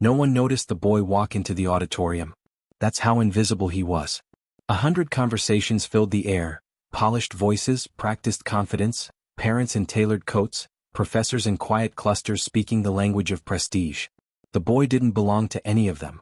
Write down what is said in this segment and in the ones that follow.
No one noticed the boy walk into the auditorium. That's how invisible he was. 100 conversations filled the air, polished voices, practiced confidence, parents in tailored coats, professors in quiet clusters speaking the language of prestige. The boy didn't belong to any of them.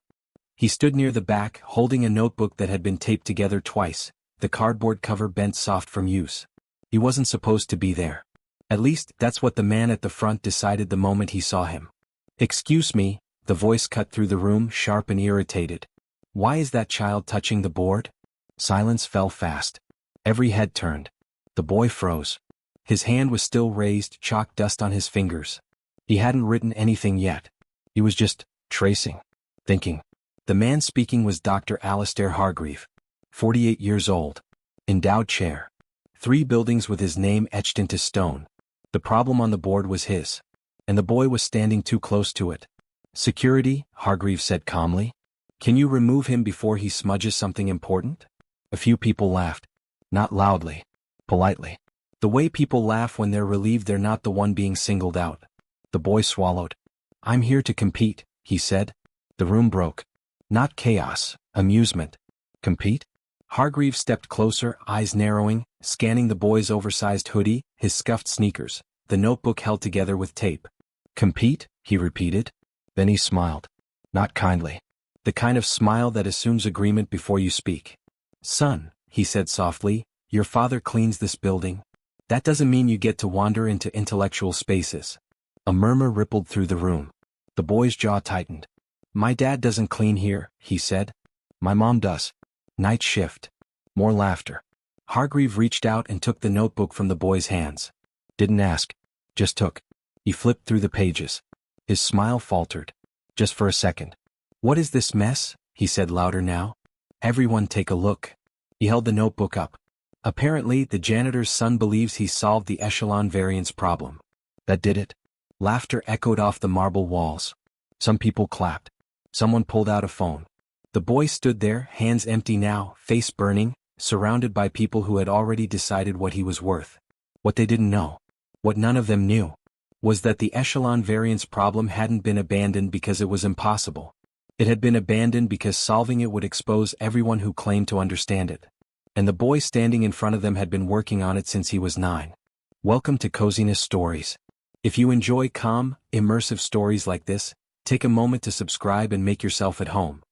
He stood near the back, holding a notebook that had been taped together twice, the cardboard cover bent soft from use. He wasn't supposed to be there. At least, that's what the man at the front decided the moment he saw him. "Excuse me," the voice cut through the room, sharp and irritated. "Why is that child touching the board?" Silence fell fast. Every head turned. The boy froze. His hand was still raised, chalk dust on his fingers. He hadn't written anything yet. He was just tracing, thinking. The man speaking was Dr. Alistair Hargreave. 48 years old. Endowed chair. 3 buildings with his name etched into stone. The problem on the board was his. And the boy was standing too close to it. "Security," Hargreave said calmly. "Can you remove him before he smudges something important?" A few people laughed. Not loudly. Politely. The way people laugh when they're relieved they're not the one being singled out. The boy swallowed. "I'm here to compete," he said. The room broke. Not chaos, amusement. Compete? Hargreave stepped closer, eyes narrowing, scanning the boy's oversized hoodie, his scuffed sneakers, the notebook held together with tape. "Compete?" he repeated. Then he smiled. Not kindly. The kind of smile that assumes agreement before you speak. "Son," he said softly, "your father cleans this building. That doesn't mean you get to wander into intellectual spaces." A murmur rippled through the room. The boy's jaw tightened. "My dad doesn't clean here," he said. "My mom does." Night shift. More laughter. Hargreave reached out and took the notebook from the boy's hands. Didn't ask. Just took. He flipped through the pages. His smile faltered. "Just for a second." "What is this mess?" he said louder now. "Everyone take a look." He held the notebook up. "Apparently, the janitor's son believes he solved the echelon variance problem. That did it." Laughter echoed off the marble walls. Some people clapped. Someone pulled out a phone. The boy stood there, hands empty now, face burning, surrounded by people who had already decided what he was worth. What they didn't know, what none of them knew, was that the echelon variance problem hadn't been abandoned because it was impossible. It had been abandoned because solving it would expose everyone who claimed to understand it. And the boy standing in front of them had been working on it since he was 9. Welcome to Cozynest Stories. If you enjoy calm, immersive stories like this, take a moment to subscribe and make yourself at home.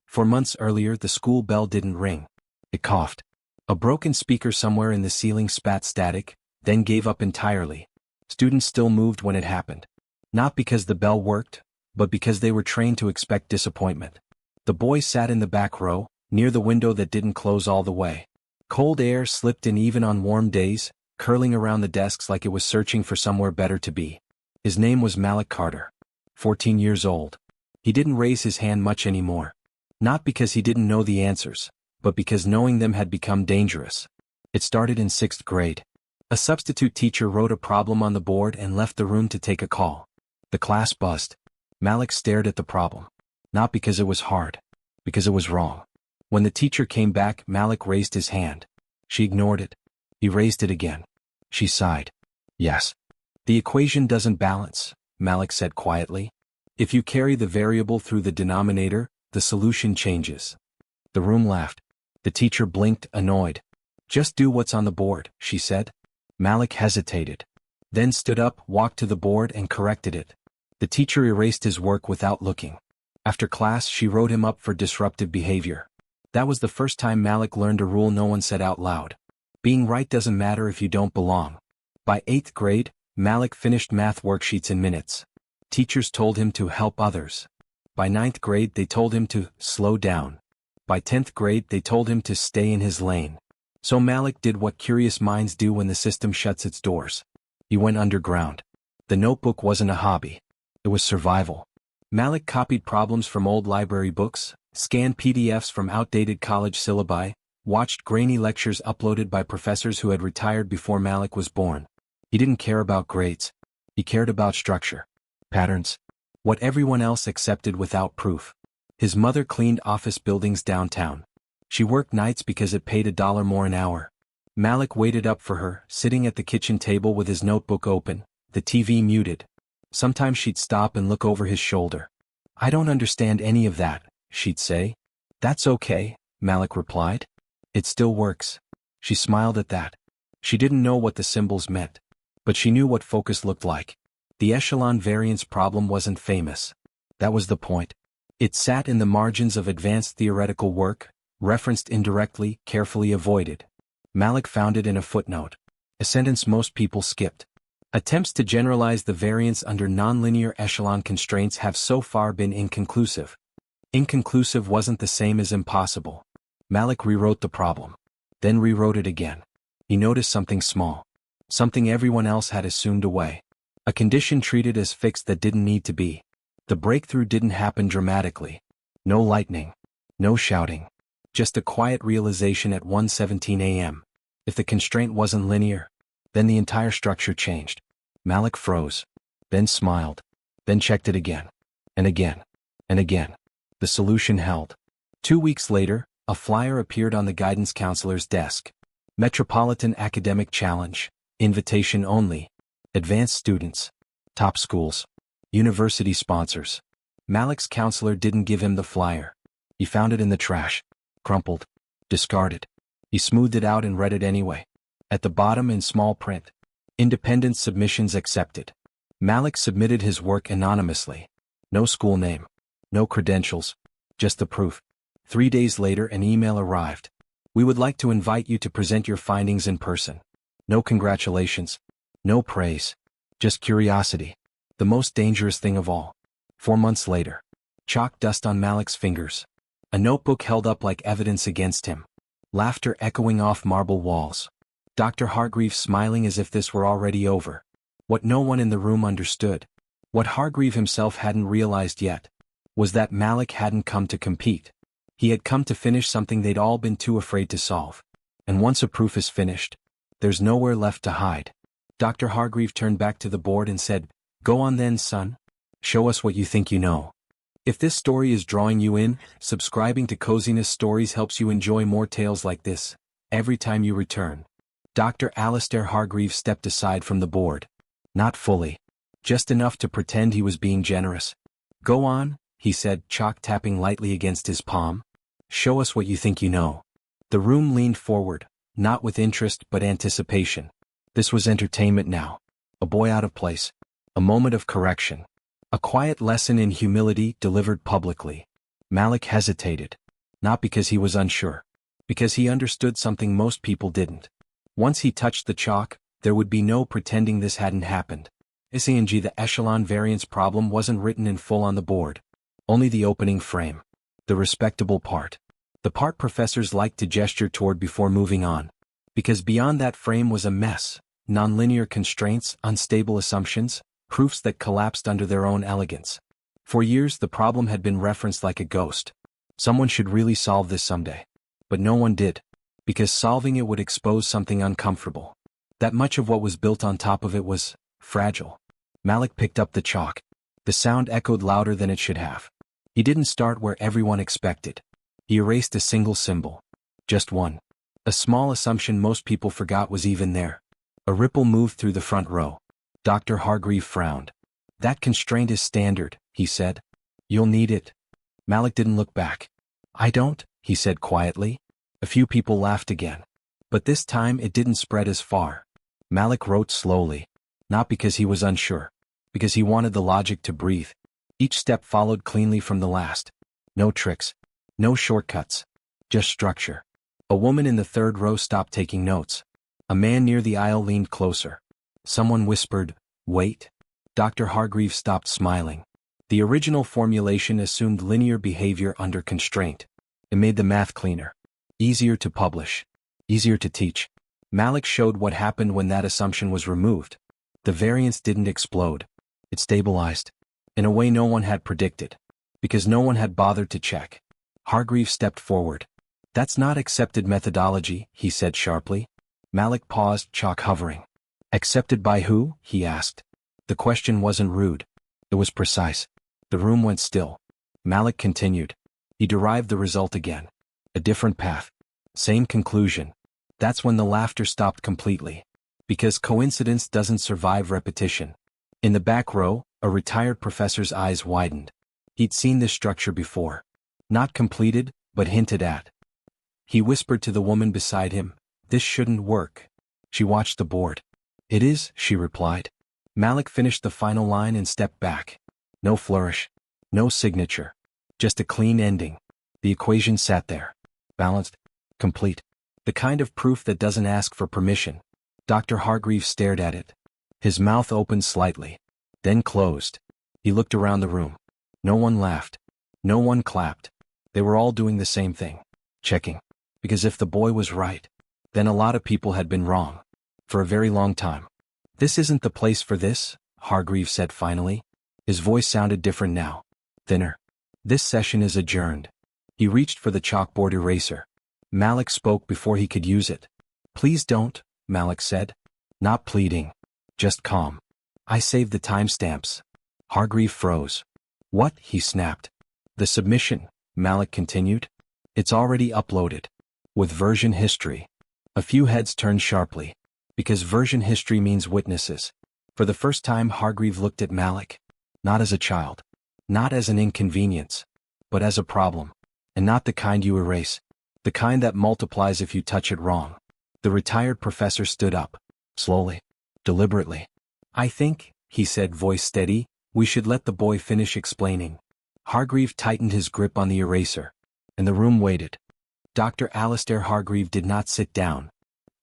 For months earlier, the school bell didn't ring. It coughed. A broken speaker somewhere in the ceiling spat static, then gave up entirely. Students still moved when it happened. Not because the bell worked, but because they were trained to expect disappointment. The boy sat in the back row, near the window that didn't close all the way. Cold air slipped in even on warm days, curling around the desks like it was searching for somewhere better to be. His name was Malik Carter. 14 years old. He didn't raise his hand much anymore. Not because he didn't know the answers, but because knowing them had become dangerous. It started in 6th grade. A substitute teacher wrote a problem on the board and left the room to take a call. The class buzzed. Malik stared at the problem. Not because it was hard. Because it was wrong. When the teacher came back, Malik raised his hand. She ignored it. He raised it again. She sighed. "Yes. The equation doesn't balance," Malik said quietly. "If you carry the variable through the denominator, the solution changes." The room laughed. The teacher blinked, annoyed. "Just do what's on the board," she said. Malik hesitated. Then stood up, walked to the board and corrected it. The teacher erased his work without looking. After class, she wrote him up for disruptive behavior. That was the first time Malik learned a rule no one said out loud. Being right doesn't matter if you don't belong. By 8th grade, Malik finished math worksheets in minutes. Teachers told him to help others. By 9th grade, they told him to slow down. By 10th grade, they told him to stay in his lane. So Malik did what curious minds do when the system shuts its doors. He went underground. The notebook wasn't a hobby. It was survival. Malik copied problems from old library books, scanned PDFs from outdated college syllabi, watched grainy lectures uploaded by professors who had retired before Malik was born. He didn't care about grades. He cared about structure. Patterns. What everyone else accepted without proof. His mother cleaned office buildings downtown. She worked nights because it paid $1 more an hour. Malik waited up for her, sitting at the kitchen table with his notebook open, the TV muted. Sometimes she'd stop and look over his shoulder. "I don't understand any of that," she'd say. "That's okay," Malik replied. "It still works." She smiled at that. She didn't know what the symbols meant, but she knew what focus looked like. The echelon variance problem wasn't famous. That was the point. It sat in the margins of advanced theoretical work, referenced indirectly, carefully avoided. Malik found it in a footnote, a sentence most people skipped. Attempts to generalize the variance under nonlinear echelon constraints have so far been inconclusive. Inconclusive wasn't the same as impossible. Malik rewrote the problem, then rewrote it again. He noticed something small, something everyone else had assumed away. A condition treated as fixed that didn't need to be. The breakthrough didn't happen dramatically. No lightning, no shouting. Just a quiet realization at 1:17 a.m. If the constraint wasn't linear, then the entire structure changed. Malik froze, then smiled, then checked it again, and again, and again. The solution held. 2 weeks later, a flyer appeared on the guidance counselor's desk. Metropolitan Academic Challenge, invitation only. Advanced students, top schools, university sponsors. Malik's counselor didn't give him the flyer. He found it in the trash, crumpled, discarded. He smoothed it out and read it anyway. At the bottom in small print, independent submissions accepted. Malik submitted his work anonymously. No school name, no credentials, just the proof. 3 days later an email arrived. "We would like to invite you to present your findings in person." No congratulations, no praise, just curiosity. The most dangerous thing of all. 4 months later. Chalk dust on Malik's fingers. A notebook held up like evidence against him. Laughter echoing off marble walls. Dr. Hargreave smiling as if this were already over. What no one in the room understood, what Hargreave himself hadn't realized yet, was that Malik hadn't come to compete. He had come to finish something they'd all been too afraid to solve. And once a proof is finished, there's nowhere left to hide. Dr. Hargreave turned back to the board and said, "Go on then, son. Show us what you think you know." If this story is drawing you in, subscribing to Cozynest Stories helps you enjoy more tales like this every time you return. Dr. Alistair Hargreave stepped aside from the board. Not fully. Just enough to pretend he was being generous. "Go on," he said, chalk tapping lightly against his palm. "Show us what you think you know." The room leaned forward, not with interest but anticipation. This was entertainment now. A boy out of place. A moment of correction. A quiet lesson in humility delivered publicly. Malik hesitated. Not because he was unsure. Because he understood something most people didn't. Once he touched the chalk, there would be no pretending this hadn't happened. The echelon variance problem wasn't written in full on the board. Only the opening frame. The respectable part. The part professors liked to gesture toward before moving on. Because beyond that frame was a mess. Nonlinear constraints, unstable assumptions, proofs that collapsed under their own elegance. For years the problem had been referenced like a ghost. Someone should really solve this someday. But no one did. Because solving it would expose something uncomfortable. That much of what was built on top of it was fragile. Malik picked up the chalk. The sound echoed louder than it should have. He didn't start where everyone expected. He erased a single symbol. Just one. A small assumption most people forgot was even there. A ripple moved through the front row. Dr. Hargreave frowned. "That constraint is standard," he said. "You'll need it." Malik didn't look back. "I don't," he said quietly. A few people laughed again. But this time it didn't spread as far. Malik wrote slowly. Not because he was unsure. Because he wanted the logic to breathe. Each step followed cleanly from the last. No tricks. No shortcuts. Just structure. A woman in the third row stopped taking notes. A man near the aisle leaned closer. Someone whispered, "Wait." Dr. Hargreave stopped smiling. The original formulation assumed linear behavior under constraint. It made the math cleaner. Easier to publish. Easier to teach. Malik showed what happened when that assumption was removed. The variance didn't explode. It stabilized. In a way no one had predicted. Because no one had bothered to check. Hargreave stepped forward. "That's not accepted methodology," he said sharply. Malik paused, chalk hovering. "Accepted by who?" he asked. The question wasn't rude. It was precise. The room went still. Malik continued. He derived the result again. A different path. Same conclusion. That's when the laughter stopped completely. Because coincidence doesn't survive repetition. In the back row, a retired professor's eyes widened. He'd seen this structure before. Not completed, but hinted at. He whispered to the woman beside him, "This shouldn't work." She watched the board. "It is," she replied. Malik finished the final line and stepped back. No flourish. No signature. Just a clean ending. The equation sat there. Balanced. Complete. The kind of proof that doesn't ask for permission. Dr. Hargreaves stared at it. His mouth opened slightly. Then closed. He looked around the room. No one laughed. No one clapped. They were all doing the same thing. Checking. Because if the boy was right, then a lot of people had been wrong. For a very long time. "This isn't the place for this," Hargreaves said finally. His voice sounded different now. Thinner. "This session is adjourned." He reached for the chalkboard eraser. Malik spoke before he could use it. "Please don't," Malik said. Not pleading. Just calm. "I saved the timestamps." Hargreaves froze. "What?" he snapped. "The submission," Malik continued. "It's already uploaded. With version history." A few heads turned sharply. Because version history means witnesses. For the first time Hargreaves looked at Malik. Not as a child. Not as an inconvenience. But as a problem. And not the kind you erase. The kind that multiplies if you touch it wrong. The retired professor stood up. Slowly. Deliberately. "I think," he said, voice steady, "we should let the boy finish explaining." Hargreaves tightened his grip on the eraser. And the room waited. Dr. Alistair Hargreaves did not sit down.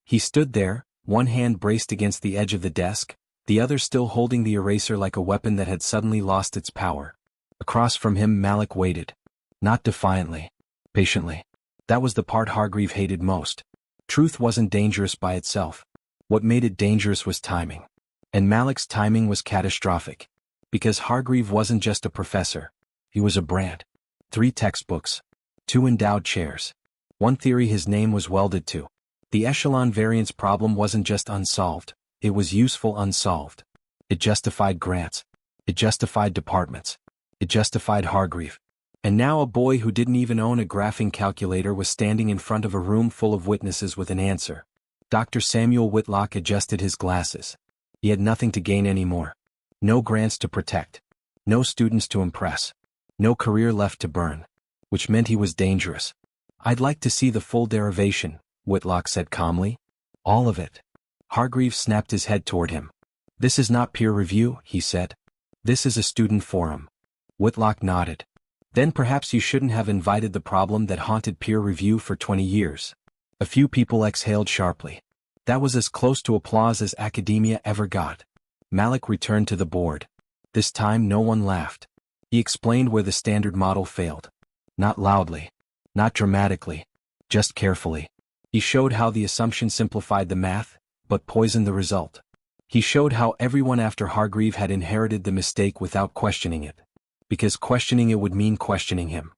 He stood there, one hand braced against the edge of the desk, the other still holding the eraser like a weapon that had suddenly lost its power. Across from him Malik waited. Not defiantly. Patiently. That was the part Hargreaves hated most. Truth wasn't dangerous by itself. What made it dangerous was timing. And Malik's timing was catastrophic. Because Hargreaves wasn't just a professor. He was a brand. 3 textbooks. 2 endowed chairs. 1 theory his name was welded to. The echelon variance problem wasn't just unsolved, it was useful unsolved. It justified grants. It justified departments. It justified Hargreaves. And now a boy who didn't even own a graphing calculator was standing in front of a room full of witnesses with an answer. Dr. Samuel Whitlock adjusted his glasses. He had nothing to gain anymore. No grants to protect. No students to impress. No career left to burn. Which meant he was dangerous. "I'd like to see the full derivation," Whitlock said calmly. "All of it." Hargreaves snapped his head toward him. "This is not peer review," he said. "This is a student forum." Whitlock nodded. "Then perhaps you shouldn't have invited the problem that haunted peer review for 20 years. A few people exhaled sharply. That was as close to applause as academia ever got. Malik returned to the board. This time no one laughed. He explained where the standard model failed. Not loudly. Not dramatically. Just carefully. He showed how the assumption simplified the math, but poisoned the result. He showed how everyone after Hargreaves had inherited the mistake without questioning it. Because questioning it would mean questioning him.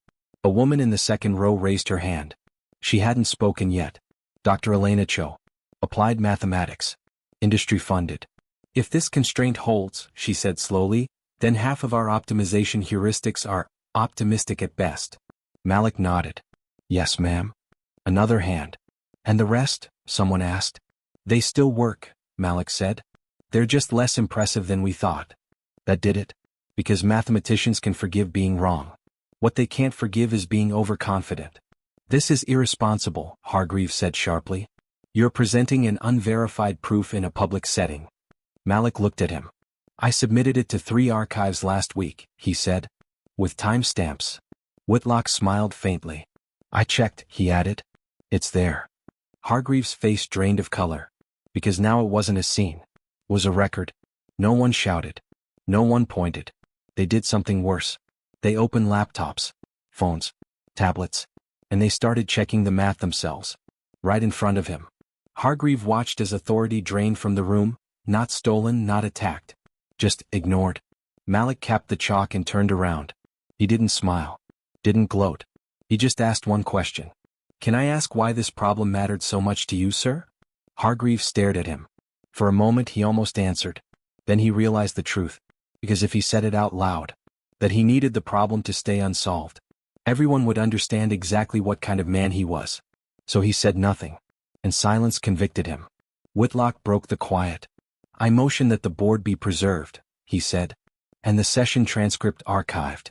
A woman in the second row raised her hand. She hadn't spoken yet. Dr. Elena Cho. Applied mathematics. Industry funded. "If this constraint holds," she said slowly, "then half of our optimization heuristics are optimistic at best." Malik nodded. "Yes, ma'am." Another hand. "And the rest?" someone asked. "They still work," Malik said. "They're just less impressive than we thought." That did it. Because mathematicians can forgive being wrong. What they can't forgive is being overconfident. "This is irresponsible," Hargreaves said sharply. "You're presenting an unverified proof in a public setting." Malik looked at him. "I submitted it to 3 archives last week," he said. "With timestamps." Whitlock smiled faintly. "I checked," he added. "It's there." Hargreaves' face drained of color. Because now it wasn't a scene. It was a record. No one shouted. No one pointed. They did something worse. They opened laptops, phones, tablets, and they started checking the math themselves. Right in front of him. Hargreaves watched as authority drained from the room, not stolen, not attacked. Just ignored. Malik capped the chalk and turned around. He didn't smile. Didn't gloat. He just asked one question. "Can I ask why this problem mattered so much to you, sir?" Hargreaves stared at him. For a moment he almost answered. Then he realized the truth. Because if he said it out loud, that he needed the problem to stay unsolved, everyone would understand exactly what kind of man he was. So he said nothing. And silence convicted him. Whitlock broke the quiet. "I motion that the board be preserved," he said. "And the session transcript archived."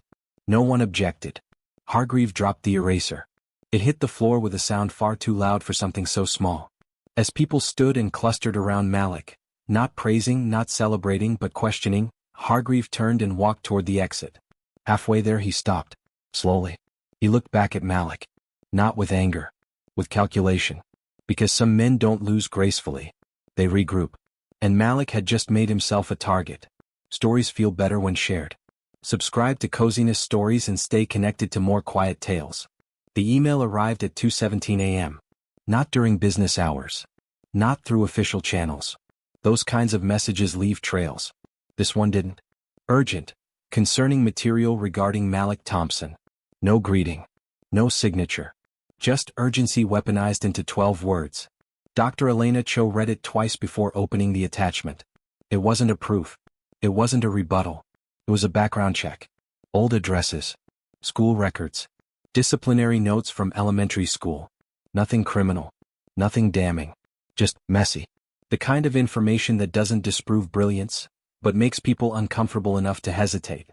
No one objected. Hargreave dropped the eraser. It hit the floor with a sound far too loud for something so small. As people stood and clustered around Malik, not praising, not celebrating but questioning, Hargreave turned and walked toward the exit. Halfway there he stopped. Slowly. He looked back at Malik. Not with anger. With calculation. Because some men don't lose gracefully. They regroup. And Malik had just made himself a target. Stories feel better when shared. Subscribe to Cozynest Stories and stay connected to more quiet tales. The email arrived at 2:17 a.m. Not during business hours. Not through official channels. Those kinds of messages leave trails. This one didn't. Urgent. Concerning material regarding Malik Thompson. No greeting. No signature. Just urgency weaponized into 12 words. Dr. Elena Cho read it twice before opening the attachment. It wasn't a proof. It wasn't a rebuttal. It was a background check. Old addresses. School records. Disciplinary notes from elementary school. Nothing criminal. Nothing damning. Just messy. The kind of information that doesn't disprove brilliance, but makes people uncomfortable enough to hesitate.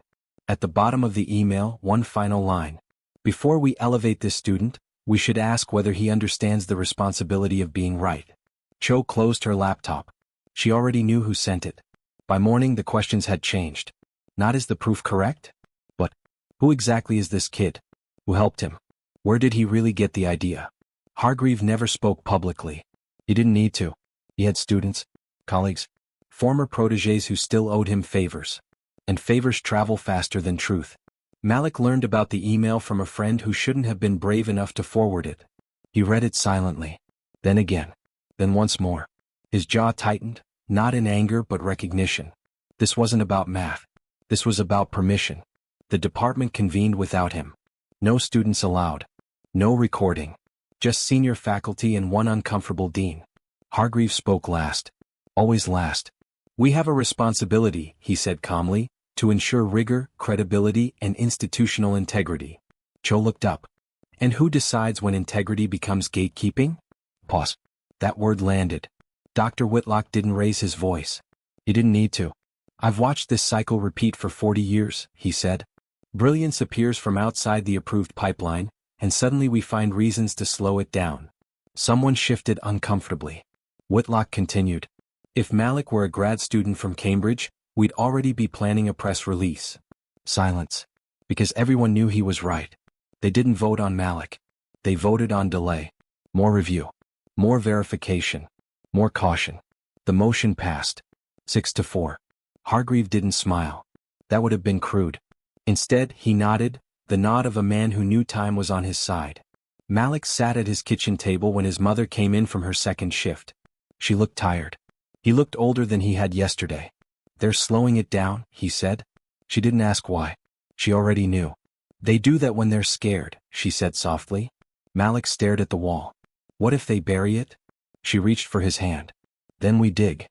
At the bottom of the email, one final line. Before we elevate this student, we should ask whether he understands the responsibility of being right. Cho closed her laptop. She already knew who sent it. By morning the questions had changed. Not is the proof correct? But who exactly is this kid? Who helped him? Where did he really get the idea? Hargreave never spoke publicly. He didn't need to. He had students, colleagues, former protégés who still owed him favors. And favors travel faster than truth. Malik learned about the email from a friend who shouldn't have been brave enough to forward it. He read it silently. Then again. Then once more. His jaw tightened, not in anger but recognition. This wasn't about math. This was about permission. The department convened without him. No students allowed. No recording. Just senior faculty and one uncomfortable dean. Hargreave spoke last. Always last. We have a responsibility, he said calmly, to ensure rigor, credibility, and institutional integrity. Cho looked up. And who decides when integrity becomes gatekeeping? Pause. That word landed. Dr. Whitlock didn't raise his voice. He didn't need to. I've watched this cycle repeat for 40 years, he said. Brilliance appears from outside the approved pipeline, and suddenly we find reasons to slow it down. Someone shifted uncomfortably. Whitlock continued. If Malik were a grad student from Cambridge, we'd already be planning a press release. Silence. Because everyone knew he was right. They didn't vote on Malik. They voted on delay. More review. More verification. More caution. The motion passed. 6-4. Hargreave didn't smile. That would have been crude. Instead, he nodded, the nod of a man who knew time was on his side. Malik sat at his kitchen table when his mother came in from her second shift. She looked tired. He looked older than he had yesterday. They're slowing it down, he said. She didn't ask why. She already knew. They do that when they're scared, she said softly. Malik stared at the wall. What if they bury it? She reached for his hand. Then we dig.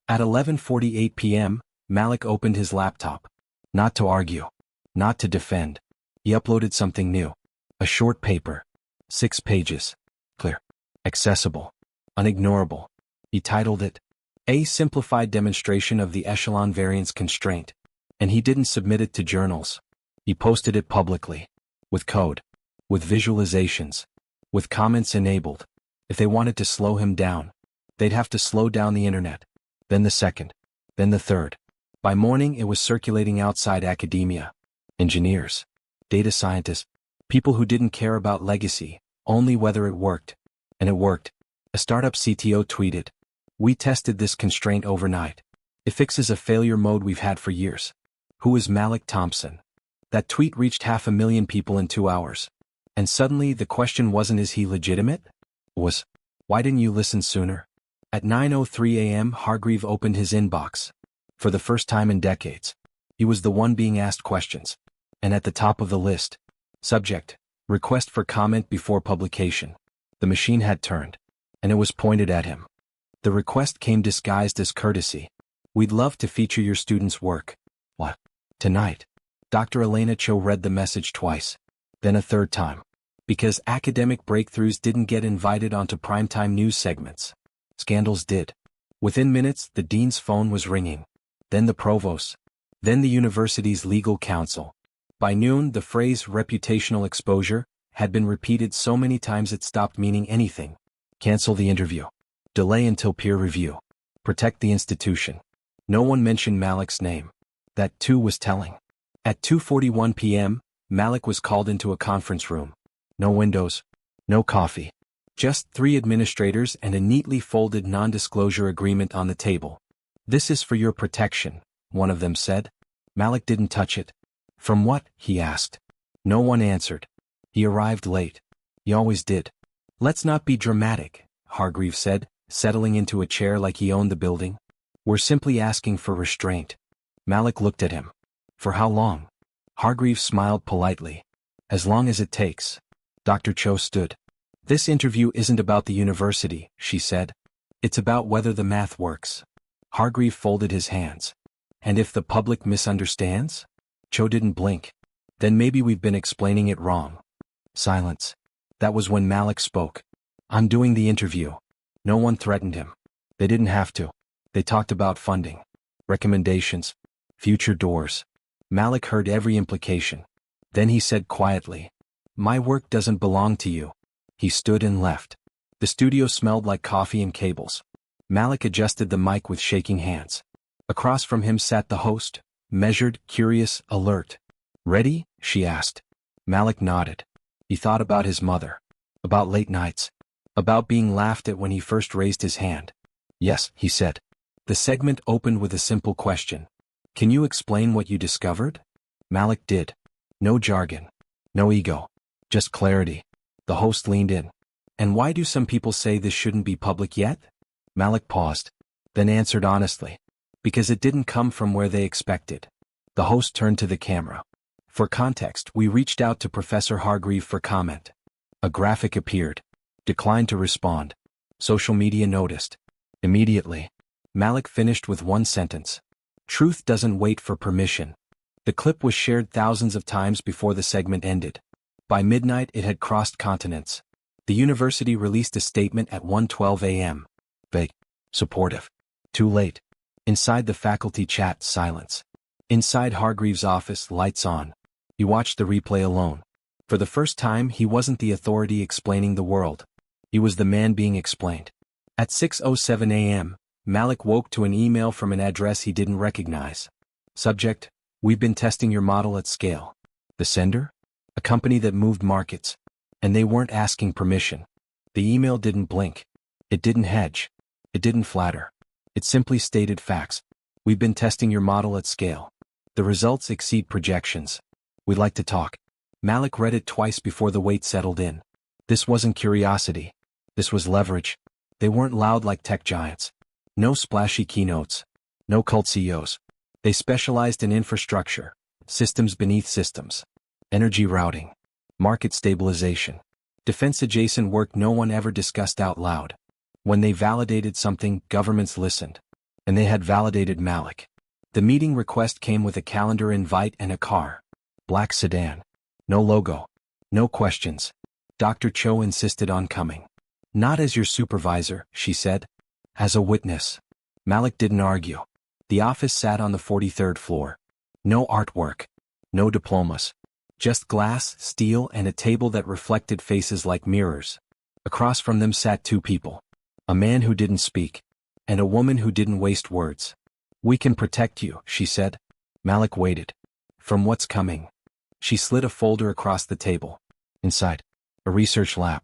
At 11:48 p.m., Malik opened his laptop. Not to argue. Not to defend. He uploaded something new. A short paper. 6 pages. Clear. Accessible. Unignorable. He titled it, A Simplified Demonstration of the Echelon Variance Constraint. And he didn't submit it to journals. He posted it publicly. With code. With visualizations. With comments enabled. If they wanted to slow him down, they'd have to slow down the internet. Then the second. Then the third. By morning it was circulating outside academia. Engineers. Data scientists. People who didn't care about legacy, only whether it worked. And it worked. A startup CTO tweeted. We tested this constraint overnight. It fixes a failure mode we've had for years. Who is Malik Thompson? That tweet reached 500,000 people in 2 hours. And suddenly the question wasn't is he legitimate? It was, why didn't you listen sooner? At 9:03 a.m. Hargreave opened his inbox. For the first time in decades. He was the one being asked questions. And at the top of the list. Subject. Request for comment before publication. The machine had turned. And it was pointed at him. The request came disguised as courtesy. We'd love to feature your students' work. What? Tonight. Dr. Elena Cho read the message twice. Then a third time. Because academic breakthroughs didn't get invited onto primetime news segments. Scandals did. Within minutes, the dean's phone was ringing. Then the provost. Then the university's legal counsel. By noon, the phrase reputational exposure had been repeated so many times it stopped meaning anything. Cancel the interview. Delay until peer review. Protect the institution. No one mentioned Malik's name. That too was telling. At 2:41 p.m., Malik was called into a conference room. No windows. No coffee. Just 3 administrators and a neatly folded non-disclosure agreement on the table. "This is for your protection," one of them said. Malik didn't touch it. "From what?" he asked. No one answered. "He arrived late. He always did." "Let's not be dramatic," Hargreaves said, settling into a chair like he owned the building. "We're simply asking for restraint." Malik looked at him. "For how long?" Hargreaves smiled politely. "As long as it takes." Dr. Cho stood. "This interview isn't about the university," she said. "It's about whether the math works." Hargreaves folded his hands. "And if the public misunderstands?" Cho didn't blink. "Then maybe we've been explaining it wrong." Silence. That was when Malik spoke. "I'm doing the interview." No one threatened him. They didn't have to. They talked about funding, recommendations, future doors. Malik heard every implication. Then he said quietly, "My work doesn't belong to you." He stood and left. The studio smelled like coffee and cables. Malik adjusted the mic with shaking hands. Across from him sat the host, measured, curious, alert. "Ready?" she asked. Malik nodded. He thought about his mother. About late nights. About being laughed at when he first raised his hand. "Yes," he said. The segment opened with a simple question. "Can you explain what you discovered?" Malik did. No jargon. No ego. Just clarity. The host leaned in. "And why do some people say this shouldn't be public yet?" Malik paused, then answered honestly. "Because it didn't come from where they expected." The host turned to the camera. "For context, we reached out to Professor Hargreaves for comment. A graphic appeared. Declined to respond. Social media noticed. Immediately. Malik finished with one sentence. Truth doesn't wait for permission. The clip was shared thousands of times before the segment ended. By midnight it had crossed continents. The university released a statement at 1:12 a.m. Vague. Supportive. Too late. Inside the faculty chat, silence. Inside Hargreaves' office, lights on. He watched the replay alone. For the first time, he wasn't the authority explaining the world. He was the man being explained. At 6:07 a.m., Malik woke to an email from an address he didn't recognize. Subject: We've been testing your model at scale. The sender? A company that moved markets. And they weren't asking permission. The email didn't blink. It didn't hedge. It didn't flatter. It simply stated facts. We've been testing your model at scale. The results exceed projections. We'd like to talk. Malik read it twice before the weight settled in. This wasn't curiosity. This was leverage. They weren't loud like tech giants. No splashy keynotes. No cult CEOs. They specialized in infrastructure, systems beneath systems, energy routing, market stabilization, defense-adjacent work no one ever discussed out loud. When they validated something, governments listened. And they had validated Malik. The meeting request came with a calendar invite and a car. Black sedan. No logo. No questions. Dr. Cho insisted on coming. "Not as your supervisor," she said. "As a witness." Malik didn't argue. The office sat on the 43rd floor. No artwork. No diplomas. Just glass, steel, and a table that reflected faces like mirrors. Across from them sat 2 people. A man who didn't speak. And a woman who didn't waste words. "We can protect you," she said. Malik waited. "From what's coming?" She slid a folder across the table. Inside. A research lab.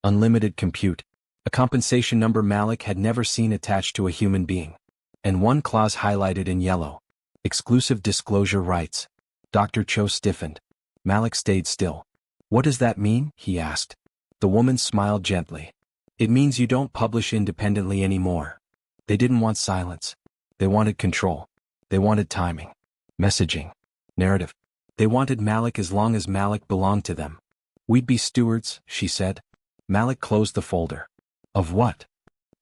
Unlimited compute. A compensation number Malik had never seen attached to a human being. And one clause highlighted in yellow. Exclusive disclosure rights. Dr. Cho stiffened. Malik stayed still. "What does that mean?" he asked. The woman smiled gently. "It means you don't publish independently anymore." They didn't want silence. They wanted control. They wanted timing. Messaging. Narrative. They wanted Malik as long as Malik belonged to them. "We'd be stewards," she said. Malik closed the folder. "Of what?"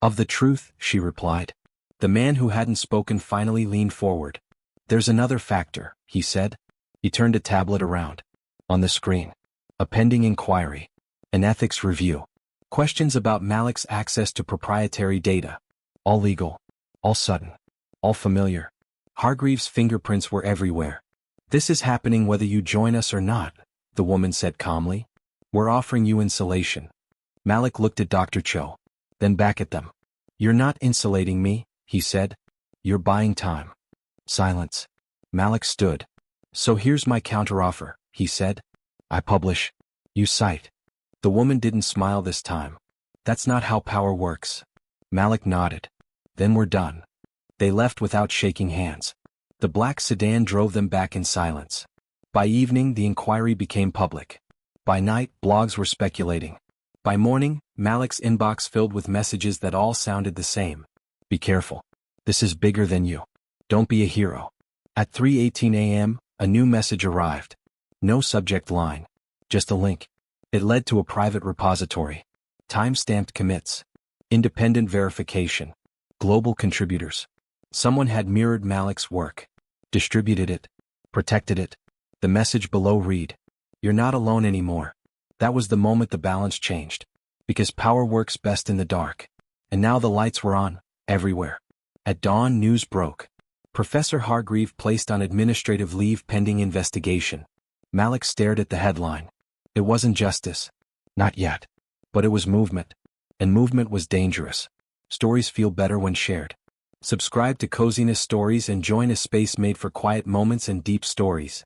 "Of the truth," she replied. The man who hadn't spoken finally leaned forward. "There's another factor," he said. He turned a tablet around. On the screen. A pending inquiry. An ethics review. Questions about Malik's access to proprietary data. All legal. All sudden. All familiar. Hargreaves' fingerprints were everywhere. This is happening whether you join us or not, the woman said calmly. We're offering you insulation. Malik looked at Dr. Cho, then back at them. You're not insulating me, he said. You're buying time. Silence. Malik stood. So here's my counteroffer, he said. I publish. You cite. The woman didn't smile this time. That's not how power works. Malik nodded. Then we're done. They left without shaking hands. The black sedan drove them back in silence. By evening, the inquiry became public. By night, blogs were speculating. By morning, Malik's inbox filled with messages that all sounded the same. Be careful. This is bigger than you. Don't be a hero. At 3:18 a.m., a new message arrived. No subject line. Just a link. It led to a private repository. Time-stamped commits. Independent verification. Global contributors. Someone had mirrored Malik's work. Distributed it. Protected it. The message below read, You're not alone anymore. That was the moment the balance changed. Because power works best in the dark. And now the lights were on, everywhere. At dawn, news broke. Professor Hargreave placed on administrative leave pending investigation. Malik stared at the headline. It wasn't justice. Not yet. But it was movement. And movement was dangerous. Stories feel better when shared. Subscribe to Cozynest Stories and join a space made for quiet moments and deep stories.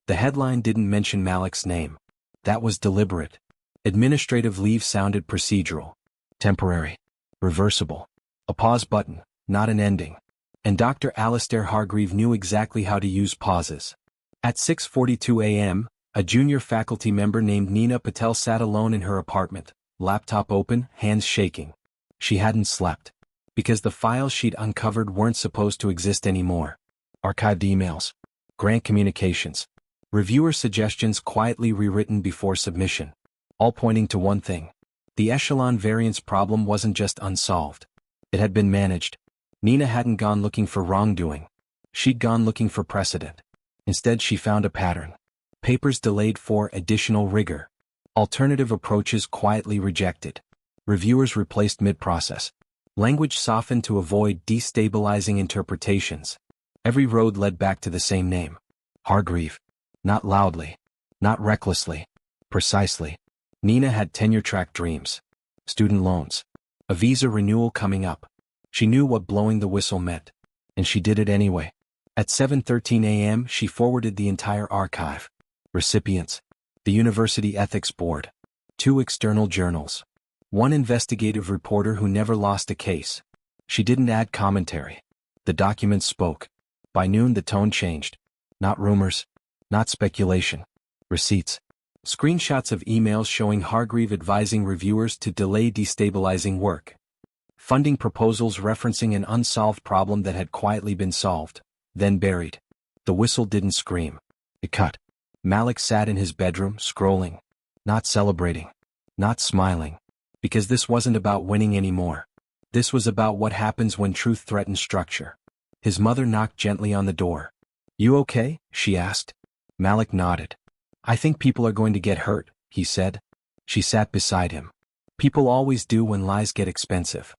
The headline didn't mention Malik's name. That was deliberate. Administrative leave sounded procedural. Temporary. Reversible. A pause button, not an ending. And Dr. Alistair Hargreave knew exactly how to use pauses. At 6:42 a.m., a junior faculty member named Nina Patel sat alone in her apartment, laptop open, hands shaking. She hadn't slept. Because the files she'd uncovered weren't supposed to exist anymore. Archived emails. Grant communications. Reviewer suggestions quietly rewritten before submission. All pointing to one thing. The echelon variance problem wasn't just unsolved. It had been managed. Nina hadn't gone looking for wrongdoing. She'd gone looking for precedent. Instead she found a pattern. Papers delayed for additional rigor. Alternative approaches quietly rejected. Reviewers replaced mid-process. Language softened to avoid destabilizing interpretations. Every road led back to the same name. Hargreave. Not loudly. Not recklessly. Precisely. Nina had tenure-track dreams. Student loans. A visa renewal coming up. She knew what blowing the whistle meant. And she did it anyway. At 7:13 a.m. she forwarded the entire archive. Recipients. The University Ethics Board. 2 external journals. 1 investigative reporter who never lost a case. She didn't add commentary. The documents spoke. By noon the tone changed. Not rumors. Not speculation. Receipts. Screenshots of emails showing Hargreave advising reviewers to delay destabilizing work. Funding proposals referencing an unsolved problem that had quietly been solved, then buried. The whistle didn't scream. It cut. Malik sat in his bedroom, scrolling. Not celebrating. Not smiling. Because this wasn't about winning anymore. This was about what happens when truth threatens structure. His mother knocked gently on the door. You okay? She asked. Malik nodded. I think people are going to get hurt, he said. She sat beside him. People always do when lies get expensive.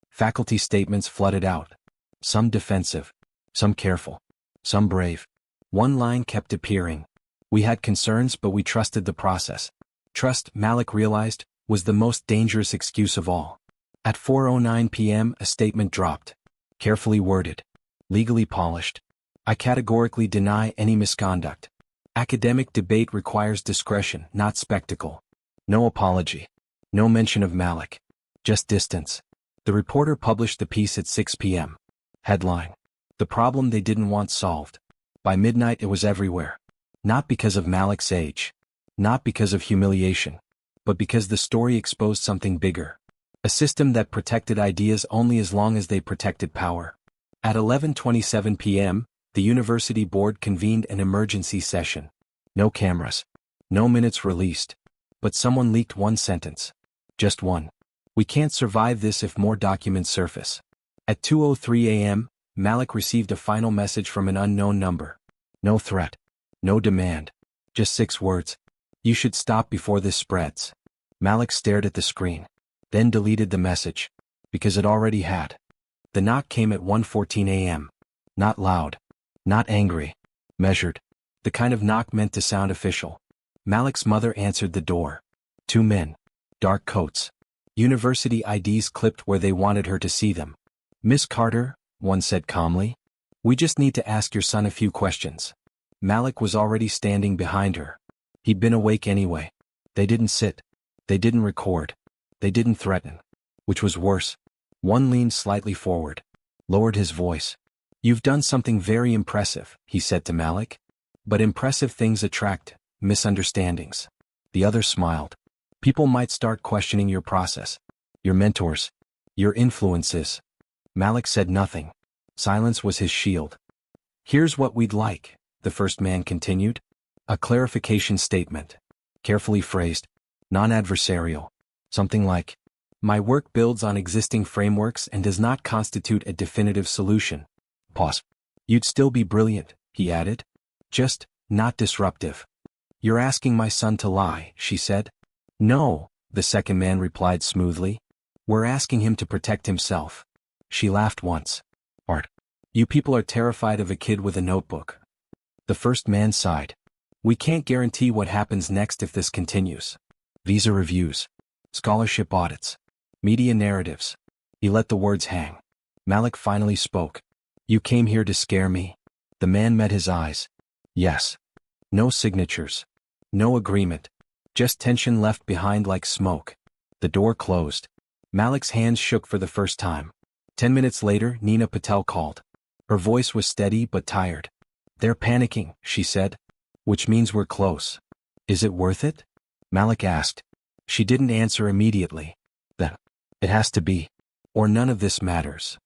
Faculty statements flooded out. Some defensive. Some careful. Some brave. One line kept appearing. We had concerns but we trusted the process. Trust, Malik realized, was the most dangerous excuse of all. At 4:09 p.m. a statement dropped. Carefully worded. Legally polished. I categorically deny any misconduct. Academic debate requires discretion, not spectacle. No apology. No mention of Malik. Just distance. The reporter published the piece at 6 p.m. Headline. The problem they didn't want solved. By midnight it was everywhere. Not because of Malik's age. Not because of humiliation. But because the story exposed something bigger. A system that protected ideas only as long as they protected power. At 11:27 p.m., the university board convened an emergency session. No cameras. No minutes released. But someone leaked one sentence. Just one. We can't survive this if more documents surface. At 2:03 a.m., Malik received a final message from an unknown number. No threat. No demand. Just 6 words. You should stop before this spreads. Malik stared at the screen. Then deleted the message. Because it already had. The knock came at 1:14 a.m. Not loud. Not angry. Measured. The kind of knock meant to sound official. Malik's mother answered the door. Two men. Dark coats. University IDs clipped where they wanted her to see them. Miss Carter, one said calmly. We just need to ask your son a few questions. Malik was already standing behind her. He'd been awake anyway. They didn't sit. They didn't record. They didn't threaten. Which was worse. One leaned slightly forward. Lowered his voice. You've done something very impressive, he said to Malik. But impressive things attract misunderstandings. The other smiled. People might start questioning your process. Your mentors. Your influences. Malik said nothing. Silence was his shield. Here's what we'd like, the first man continued. A clarification statement. Carefully phrased. Non-adversarial. Something like, my work builds on existing frameworks and does not constitute a definitive solution. Pause. You'd still be brilliant, he added. Just, not disruptive. You're asking my son to lie, she said. No, the second man replied smoothly. We're asking him to protect himself. She laughed once. Art. You people are terrified of a kid with a notebook. The first man sighed. We can't guarantee what happens next if this continues. Visa reviews. Scholarship audits. Media narratives. He let the words hang. Malik finally spoke. You came here to scare me. The man met his eyes. Yes. No signatures. No agreement. Just tension left behind like smoke. The door closed. Malik's hands shook for the first time. 10 minutes later, Nina Patel called. Her voice was steady but tired. They're panicking, she said. Which means we're close. Is it worth it? Malik asked. She didn't answer immediately. Then, it has to be. Or none of this matters.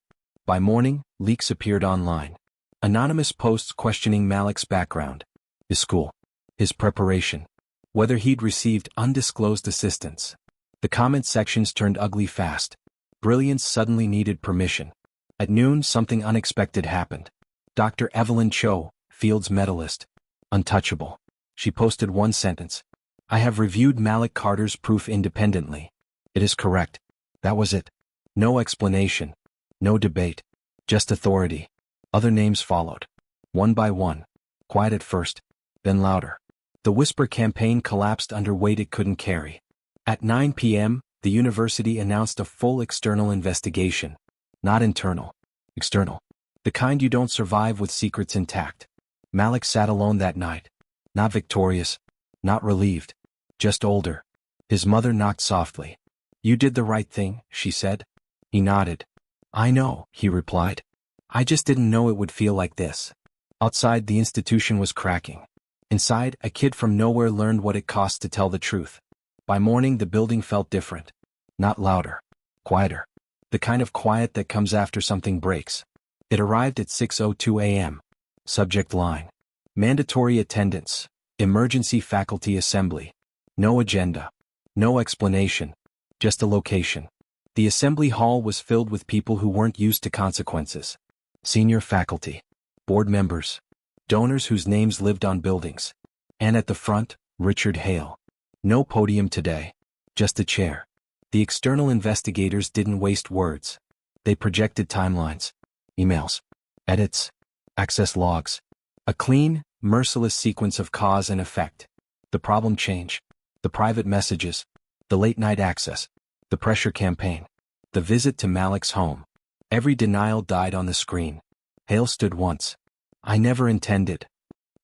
By morning, leaks appeared online. Anonymous posts questioning Malik's background. His school. His preparation. Whether he'd received undisclosed assistance. The comment sections turned ugly fast. Brilliance suddenly needed permission. At noon, something unexpected happened. Dr. Evelyn Cho, Fields medalist. Untouchable. She posted one sentence. I have reviewed Malik Carter's proof independently. It is correct. That was it. No explanation. No debate. Just authority. Other names followed. One by one. Quiet at first. Then louder. The whisper campaign collapsed under weight it couldn't carry. At 9 p.m., the university announced a full external investigation. Not internal. External. The kind you don't survive with secrets intact. Malik sat alone that night. Not victorious. Not relieved. Just older. His mother knocked softly. You did the right thing, she said. He nodded. I know, he replied. I just didn't know it would feel like this. Outside, the institution was cracking. Inside, a kid from nowhere learned what it cost to tell the truth. By morning, the building felt different. Not louder. Quieter. The kind of quiet that comes after something breaks. It arrived at 6:02 a.m. Subject line. Mandatory attendance. Emergency faculty assembly. No agenda. No explanation. Just a location. The assembly hall was filled with people who weren't used to consequences. Senior faculty. Board members. Donors whose names lived on buildings. And at the front, Richard Hale. No podium today. Just a chair. The external investigators didn't waste words. They projected timelines. Emails. Edits. Access logs. A clean, merciless sequence of cause and effect. The problem change. The private messages. The late-night access. The pressure campaign. The visit to Malik's home. Every denial died on the screen. Hale stood once. I never intended.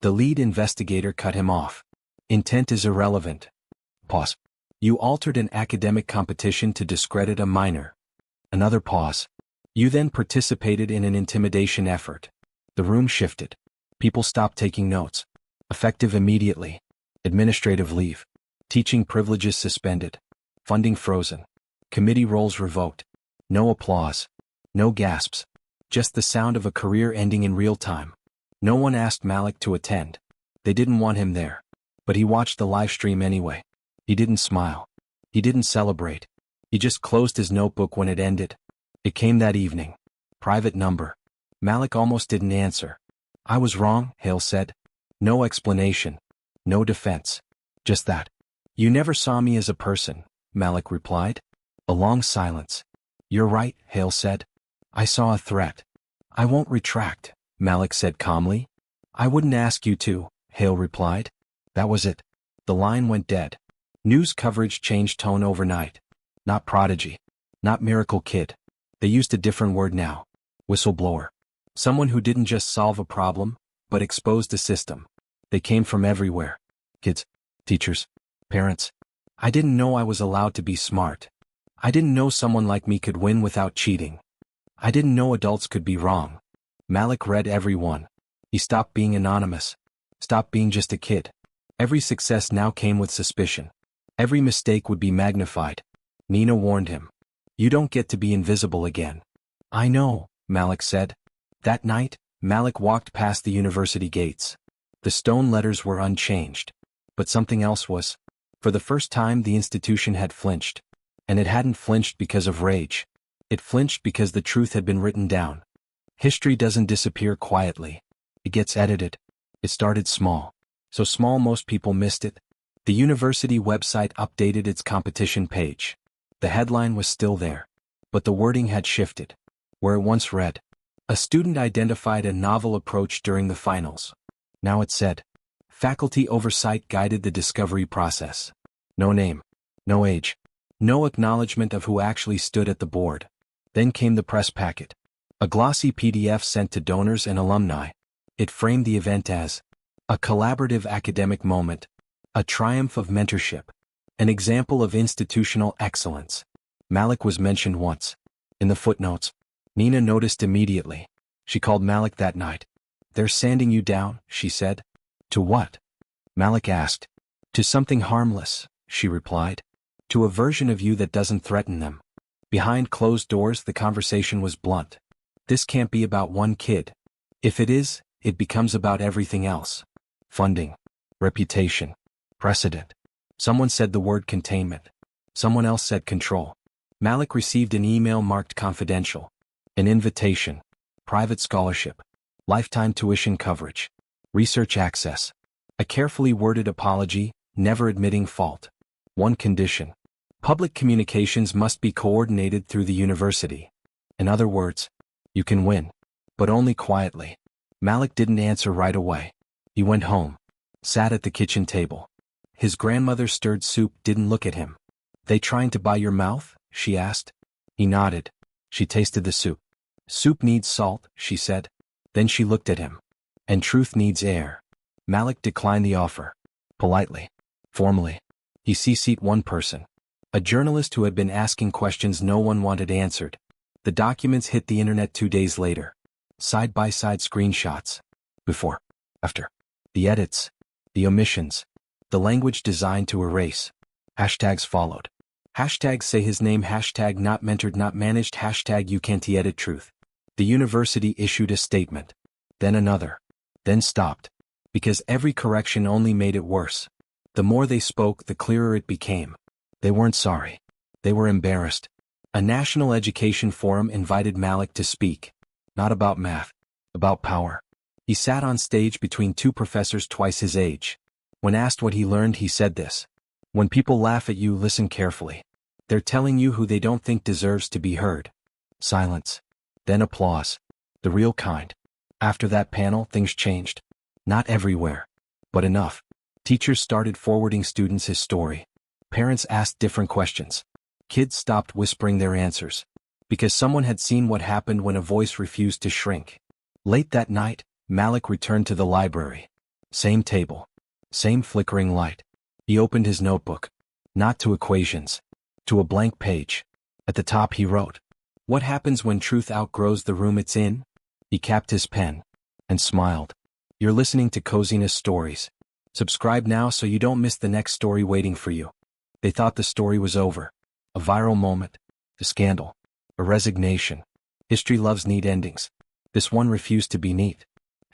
The lead investigator cut him off. Intent is irrelevant. Pause. You altered an academic competition to discredit a minor. Another pause. You then participated in an intimidation effort. The room shifted. People stopped taking notes. Effective immediately. Administrative leave. Teaching privileges suspended. Funding frozen. Committee roles revoked. No applause. No gasps. Just the sound of a career ending in real time. No one asked Malik to attend. They didn't want him there. But he watched the live stream anyway. He didn't smile. He didn't celebrate. He just closed his notebook when it ended. It came that evening. Private number. Malik almost didn't answer. I was wrong, Hale said. No explanation. No defense. Just that. You never saw me as a person, Malik replied. A long silence. You're right, Hale said. I saw a threat. I won't retract, Malik said calmly. I wouldn't ask you to, Hale replied. That was it. The line went dead. News coverage changed tone overnight. Not prodigy. Not miracle kid. They used a different word now. Whistleblower. Someone who didn't just solve a problem, but exposed a system. They came from everywhere. Kids, teachers, parents. I didn't know I was allowed to be smart. I didn't know someone like me could win without cheating. I didn't know adults could be wrong. Malik read every one. He stopped being anonymous. Stopped being just a kid. Every success now came with suspicion. Every mistake would be magnified. Nina warned him. You don't get to be invisible again. I know, Malik said. That night, Malik walked past the university gates. The stone letters were unchanged. But something else was. For the first time the institution had flinched. And it hadn't flinched because of rage. It flinched because the truth had been written down. History doesn't disappear quietly. It gets edited. It started small. So small most people missed it. The university website updated its competition page. The headline was still there. But the wording had shifted. Where it once read, a student identified a novel approach during the finals. Now it said, faculty oversight guided the discovery process. No name. No age. No acknowledgement of who actually stood at the board. Then came the press packet. A glossy PDF sent to donors and alumni. It framed the event as a collaborative academic moment, a triumph of mentorship, an example of institutional excellence. Malik was mentioned once. In the footnotes, Nina noticed immediately. She called Malik that night. They're sanding you down, she said. To what? Malik asked. To something harmless, she replied. To a version of you that doesn't threaten them. Behind closed doors the conversation was blunt. This can't be about one kid. If it is, it becomes about everything else. Funding. Reputation. Precedent. Someone said the word containment. Someone else said control. Malik received an email marked confidential. An invitation. Private scholarship. Lifetime tuition coverage. Research access. A carefully worded apology, never admitting fault. One condition. Public communications must be coordinated through the university. In other words, you can win. But only quietly. Malik didn't answer right away. He went home. Sat at the kitchen table. His grandmother stirred soup didn't look at him. They trying to buy your mouth? She asked. He nodded. She tasted the soup. Soup needs salt, she said. Then she looked at him. And truth needs air. Malik declined the offer. Politely. Formally. He CC'd one person. A journalist who had been asking questions no one wanted answered. The documents hit the internet 2 days later. Side-by-side screenshots. Before. After. The edits. The omissions. The language designed to erase. Hashtags followed. Hashtag say his name. Hashtag not mentored not managed. Hashtag you can't edit truth. The university issued a statement. Then another. Then stopped. Because every correction only made it worse. The more they spoke, the clearer it became. They weren't sorry. They were embarrassed. A national education forum invited Malik to speak. Not about math. About power. He sat on stage between two professors twice his age. When asked what he learned, he said this. When people laugh at you, listen carefully. They're telling you who they don't think deserves to be heard. Silence. Then applause. The real kind. After that panel, things changed. Not everywhere. But enough. Teachers started forwarding students his story. Parents asked different questions. Kids stopped whispering their answers. Because someone had seen what happened when a voice refused to shrink. Late that night, Malik returned to the library. Same table. Same flickering light. He opened his notebook. Not to equations. To a blank page. At the top he wrote, "What happens when truth outgrows the room it's in?" He capped his pen. And smiled. You're listening to Cozynest Stories. Subscribe now so you don't miss the next story waiting for you. They thought the story was over. A viral moment. A scandal. A resignation. History loves neat endings. This one refused to be neat.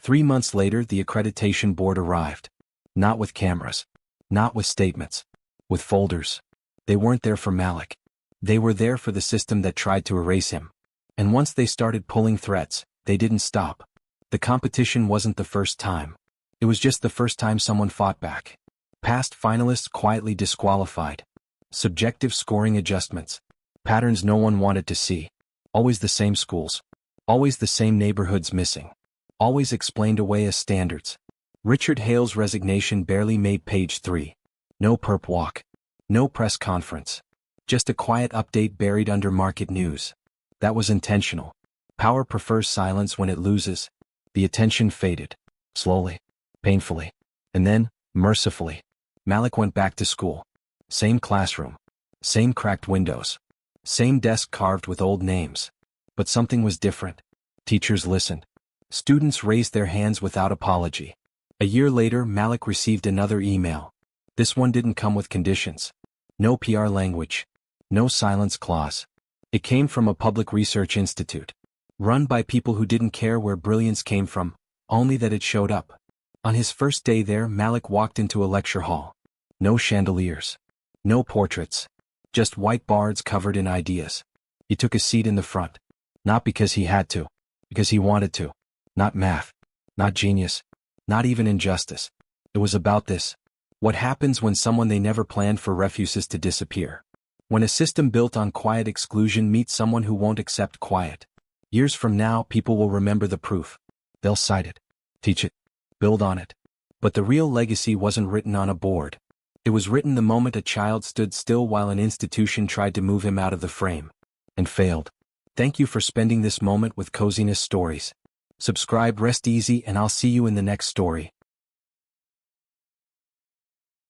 3 months later the accreditation board arrived. Not with cameras. Not with statements. With folders. They weren't there for Malik. They were there for the system that tried to erase him. And once they started pulling threads, they didn't stop. The competition wasn't the first time. It was just the first time someone fought back. Past finalists quietly disqualified. Subjective scoring adjustments. Patterns no one wanted to see. Always the same schools. Always the same neighborhoods missing. Always explained away as standards. Richard Hale's resignation barely made page 3. No perp walk. No press conference. Just a quiet update buried under market news. That was intentional. Power prefers silence when it loses. The attention faded. Slowly. Painfully. And then, mercifully, Malik went back to school. Same classroom. Same cracked windows. Same desk carved with old names. But something was different. Teachers listened. Students raised their hands without apology. A year later, Malik received another email. This one didn't come with conditions. No PR language. No silence clause. It came from a public research institute. Run by people who didn't care where brilliance came from, only that it showed up. On his first day there, Malik walked into a lecture hall. No chandeliers. No portraits. Just whiteboards covered in ideas. He took a seat in the front. Not because he had to. Because he wanted to. Not math. Not genius. Not even injustice. It was about this. What happens when someone they never planned for refuses to disappear? When a system built on quiet exclusion meets someone who won't accept quiet. Years from now, people will remember the proof. They'll cite it. Teach it. Build on it. But the real legacy wasn't written on a board. It was written the moment a child stood still while an institution tried to move him out of the frame. And failed. Thank you for spending this moment with Cozynest Stories. Subscribe, rest easy, and I'll see you in the next story.